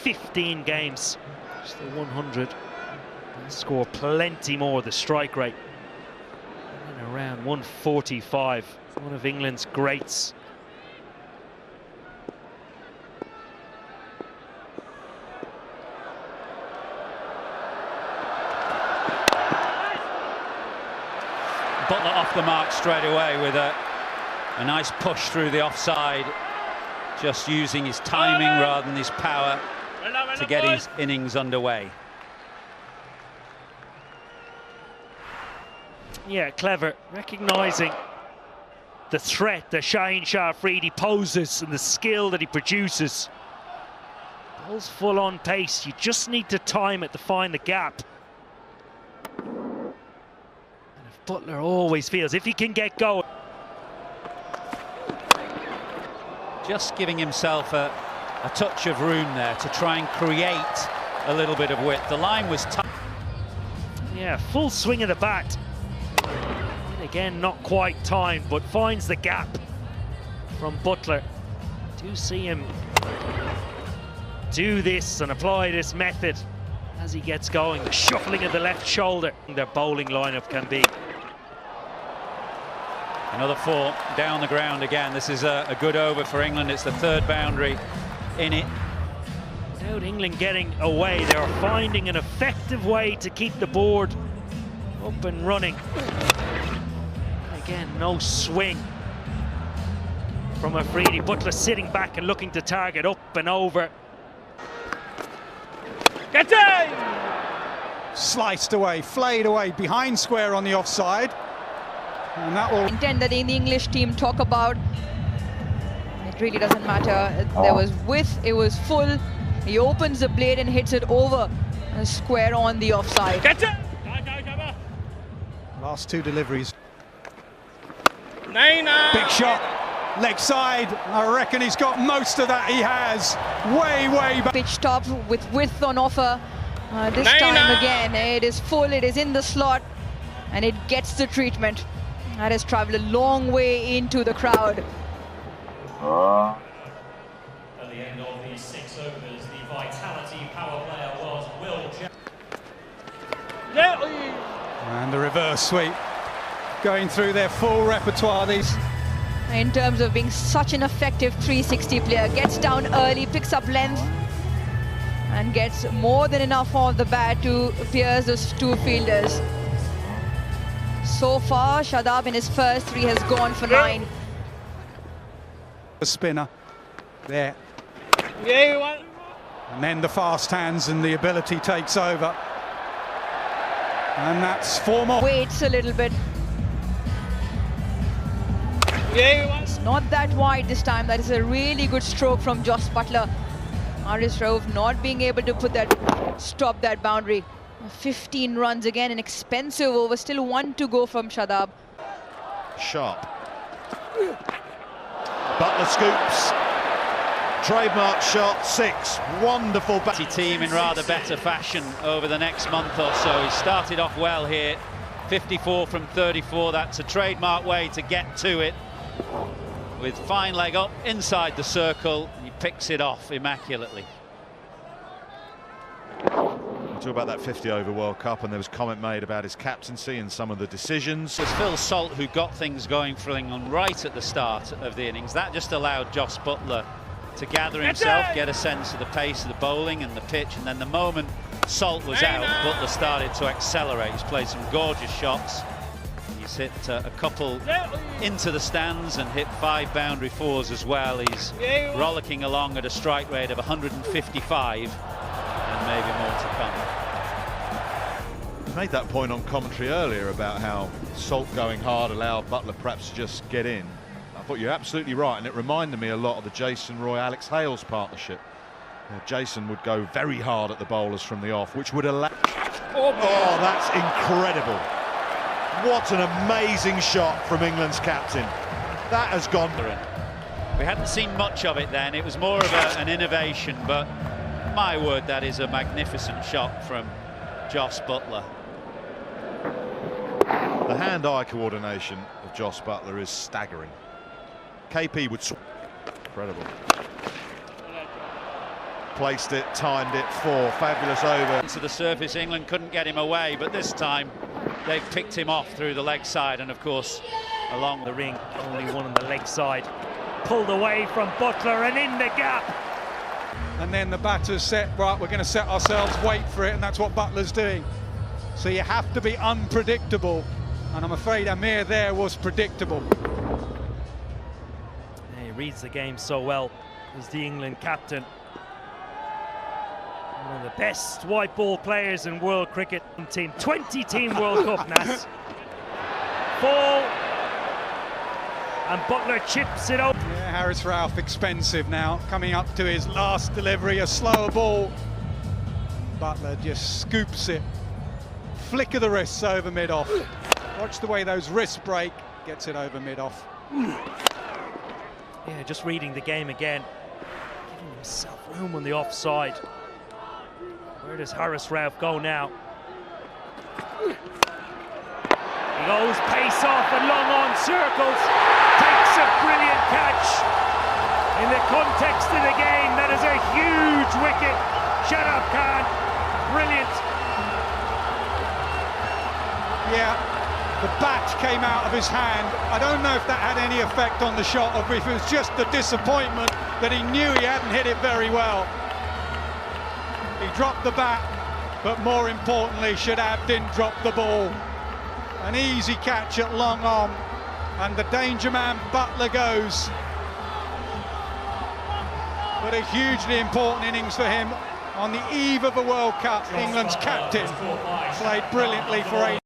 15 games. Just the 100. He'll score plenty more. The strike rate and around 145. One of England's greats. Buttler off the mark straight away with a nice push through the offside, just using his timing rather than his power to get his innings underway. Yeah, clever, recognising the threat that Shaheen Shah Afridi poses and the skill that he produces. Ball's full on pace, you just need to time it to find the gap. Buttler always feels if he can get going. Just giving himself a touch of room there to try and create a little bit of width. The line was tough. Yeah, full swing of the bat. And again, not quite timed, but finds the gap from Buttler. Do see him do this and apply this method as he gets going. The shuffling of the left shoulder. Their bowling lineup can be. Another 4 down the ground again. This is a good over for England. It's the 3rd boundary in it. Without England getting away, they are finding an effective way to keep the board up and running. Again, no swing from Afridi. Buttler sitting back and looking to target up and over. Get in! Sliced away, flayed away, behind square on the offside. And that will intent that the English team talk about. It really doesn't matter. There was width, it was full. He opens the blade and hits it over a square on the offside. get it! Last 2 deliveries. Big shot, leg side. I reckon he's got most of that. He has. Way back. Pitch top with width on offer. This time again, it is full, it is in the slot, and it gets the treatment. That has travelled a long way into the crowd. At the end of these 6 overs, the vitality power player was Will And the reverse sweep. Going through their full repertoire. These. In terms of being such an effective 360 player, gets down early, picks up length, and gets more than enough of the bat to pierce those 2 fielders. So far, Shadab in his first 3 has gone for 9. A spinner there. And then the fast hands and the ability takes over. And that's 4 more. Waits a little bit. It's not that wide this time. That is a really good stroke from Jos Buttler. Haris Rauf not being able to stop that boundary. 15 runs again, an expensive over, still 1 to go from Shadab. Sharp. Buttler scoops. Trademark shot, 6. Wonderful Team in rather better fashion over the next month or so. He started off well here. 54 from 34. That's a trademark way to get to it. With fine leg up inside the circle, he picks it off immaculately. Talk about that 50-over World Cup, and there was comment made about his captaincy and some of the decisions. It was Phil Salt who got things going for England right at the start of the innings. That just allowed Jos Buttler to gather himself, get a sense of the pace of the bowling and the pitch, and then the moment Salt was out, Buttler started to accelerate. He's played some gorgeous shots. He's hit a couple into the stands and hit 5 boundary 4s as well. He's rollicking along at a strike rate of 155. And maybe more to come. I made that point on commentary earlier about how Salt going hard allowed Buttler perhaps to just get in. I thought you're absolutely right, and it reminded me a lot of the Jason Roy-Alex Hales partnership. Jason would go very hard at the bowlers from the off, which would allow... Oh, that's incredible. What an amazing shot from England's captain. That has gone... We hadn't seen much of it then. It was more of an innovation, but my word, that is a magnificent shot from Jos Buttler. The hand-eye coordination of Jos Buttler is staggering. KP would... Incredible. placed it, timed it, 4. Fabulous over. To the surface, England couldn't get him away, but this time they've picked him off through the leg side, and of course along The ring, only one on the leg side. Pulled away from Buttler and in the gap. And then the batter's set, right, we're going to set ourselves, wait for it, and that's what Buttler's doing. So you have to be unpredictable, and I'm afraid Amir there was predictable. Yeah, he reads the game so well. He's the England captain. One of the best white ball players in world cricket. Team 20-team World Cup, Nas. Ball. And Buttler chips it up. Yeah, Harris Ralph expensive now, coming up to his last delivery, a slower ball. Buttler just scoops it. Flick of the wrists over mid-off. Watch the way those wrists break, gets it over mid-off. Yeah, just reading the game again. Giving himself room on the offside. Where does Harris Ralph go now? He goes pace off and long on, circles, takes a brilliant catch. In the context of the game, that is a huge wicket. Shadab Khan, brilliant. Yeah, the bat came out of his hand. I don't know if that had any effect on the shot, or if it was just the disappointment that he knew he hadn't hit it very well. He dropped the bat, but more importantly, Shadab didn't drop the ball. An easy catch at long on, and the danger man Buttler goes. But a hugely important innings for him on the eve of a World Cup. England's captain played brilliantly for 8.